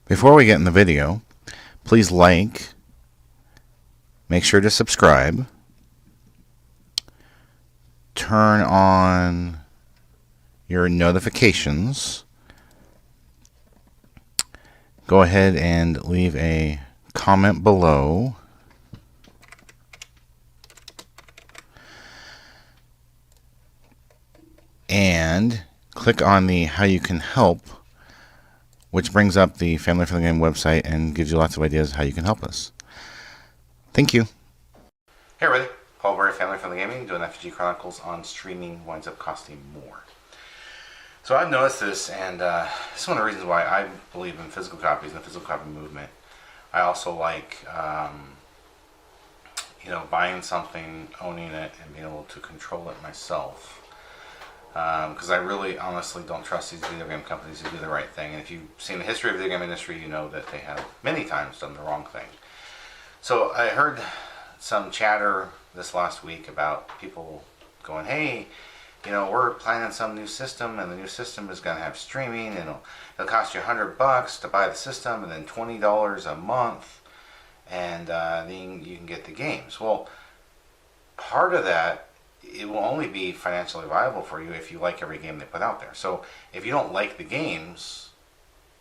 Before we get in the video, please like, make sure to subscribe, turn on your notifications, go ahead and leave a comment below, and click on the How You Can Help, which brings up the Family Friendly Game website and gives you lots of ideas how you can help us. Thank you. Hey everybody, Paul Berry, Family Friendly Gaming, doing FFG Chronicles on streaming winds up costing more. So I've noticed this, and this is one of the reasons why I believe in physical copies and the physical copy movement. I also like, buying something, owning it, and being able to control it myself. Because I really honestly don't trust these video game companies to do the right thing. And if you've seen the history of the video game industry, you know that they have many times done the wrong thing. So I heard some chatter this last week about people going, hey, we're planning some new system, and the new system is going to have streaming, and it'll cost you $100 to buy the system, and then $20 a month, and then you can get the games. Well, part of that, it will only be financially viable for you if you like every game they put out there. So if you don't like the games,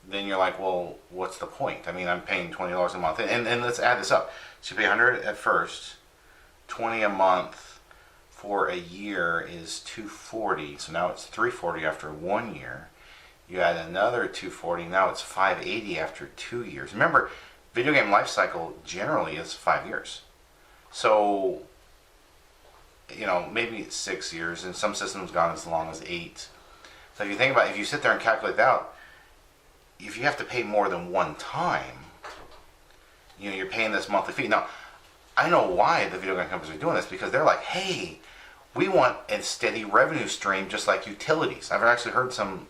then you're like, well, what's the point? I mean, I'm paying $20 a month, and let's add this up. So you pay $100 at first, $20 a month for a year is $240. So now it's $340 after 1 year. You add another $240. Now it's $580 after 2 years. Remember, video game life cycle generally is 5 years. So maybe it's 6 years, and some systems gone as long as 8. So if you think about it, if you sit there and calculate that out, if you have to pay more than one time, you're paying this monthly fee. Now, I know why the video game companies are doing this, because they're like, hey, we want a steady revenue stream just like utilities. I've actually heard some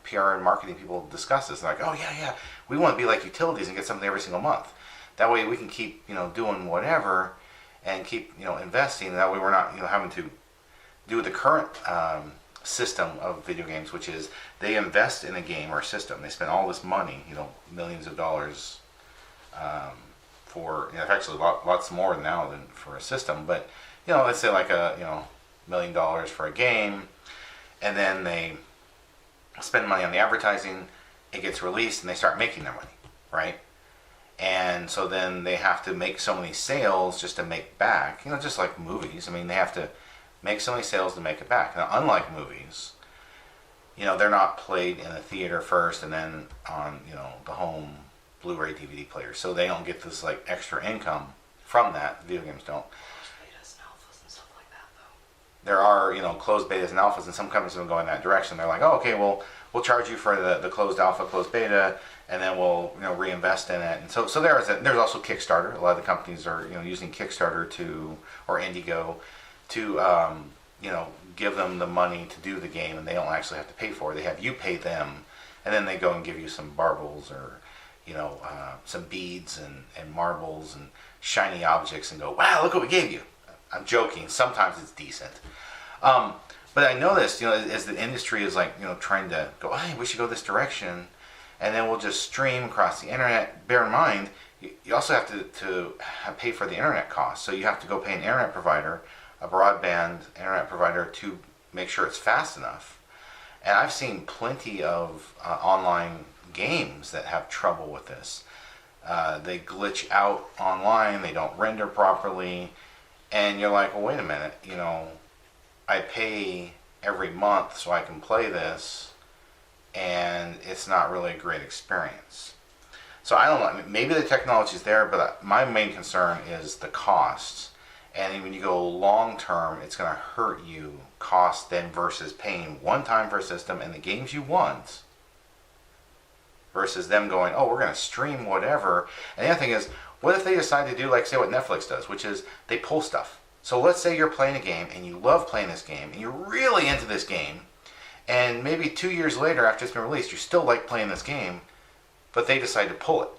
PR and marketing people discuss this. They're like, oh, yeah, we want to be like utilities and get something every single month. That way we can keep, doing whatever and keep, investing. That way we're not, having to do the current system of video games, which is they invest in a game or a system. They spend all this money, millions of dollars for, actually lots more now than for a system. But, let's say like $1 million for a game, and then they spend money on the advertising, it gets released, and they start making their money, right? And so then they have to make so many sales just to make back, just like movies. I mean, they have to make so many sales to make it back. Now, unlike movies, they're not played in a theater first and then on, the home Blu-ray DVD player. So they don't get this like extra income from that. Video games don't. Betas and alphas and stuff like that, though. There are, closed betas and alphas, and some companies will go in that direction. They're like, oh, okay, well, we'll charge you for the closed alpha, closed beta, and then we'll reinvest in it. And so there's also Kickstarter. A lot of the companies are using Kickstarter or Indigo to give them the money to do the game, and they don't actually have to pay for it. They have you pay them, and then they go and give you some barbels or some beads and marbles and shiny objects, and go, wow, look what we gave you. I'm joking. Sometimes it's decent. But I noticed, as the industry is like, trying to go, hey, we should go this direction, and then we'll just stream across the internet. Bear in mind, you also have to pay for the internet cost. So you have to go pay an internet provider, a broadband internet provider, to make sure it's fast enough. And I've seen plenty of online games that have trouble with this. They glitch out online, they don't render properly, and you're like, well, wait a minute, I pay every month so I can play this, and it's not really a great experience. So I don't know, maybe the technology's there, but my main concern is the costs. And when you go long term, it's going to hurt you cost then versus paying one time for a system and the games you want, versus them going, oh, we're going to stream whatever. And the other thing is, what if they decide to do, like, say, what Netflix does, which is they pull stuff. So let's say you're playing a game and you love playing this game and you're really into this game, and maybe 2 years later after it's been released, you still like playing this game, but they decide to pull it,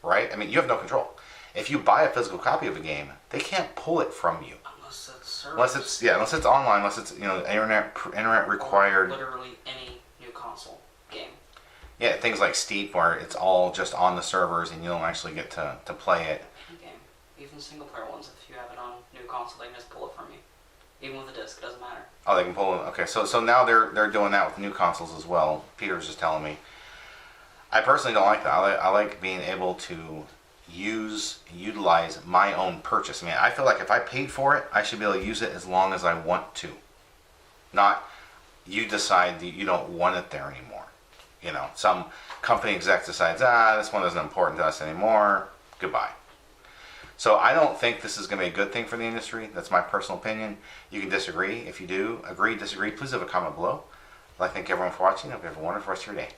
right? I mean, you have no control. If you buy a physical copy of a game, they can't pull it from you. Unless it's service. Unless it's online, unless it's internet required. Or literally any new console game. Yeah, things like Steep, where it's all just on the servers and you don't actually get to play it. Any game, even single player ones. If you have it on new console, they can just pull it from you. Even with a disc, it doesn't matter. Oh, they can pull it. Okay, so now they're doing that with new consoles as well. Peter's just telling me. I personally don't like that. I like being able to utilize my own purchase. I mean, I feel like if I paid for it, I should be able to use it as long as I want to. Not you decide that you don't want it there anymore. You know, some company exec decides, this one isn't important to us anymore. Goodbye. So I don't think this is going to be a good thing for the industry. That's my personal opinion. You can disagree. If you do agree, disagree, please leave a comment below. I'd like to thank everyone for watching. I hope you have a wonderful rest of your day.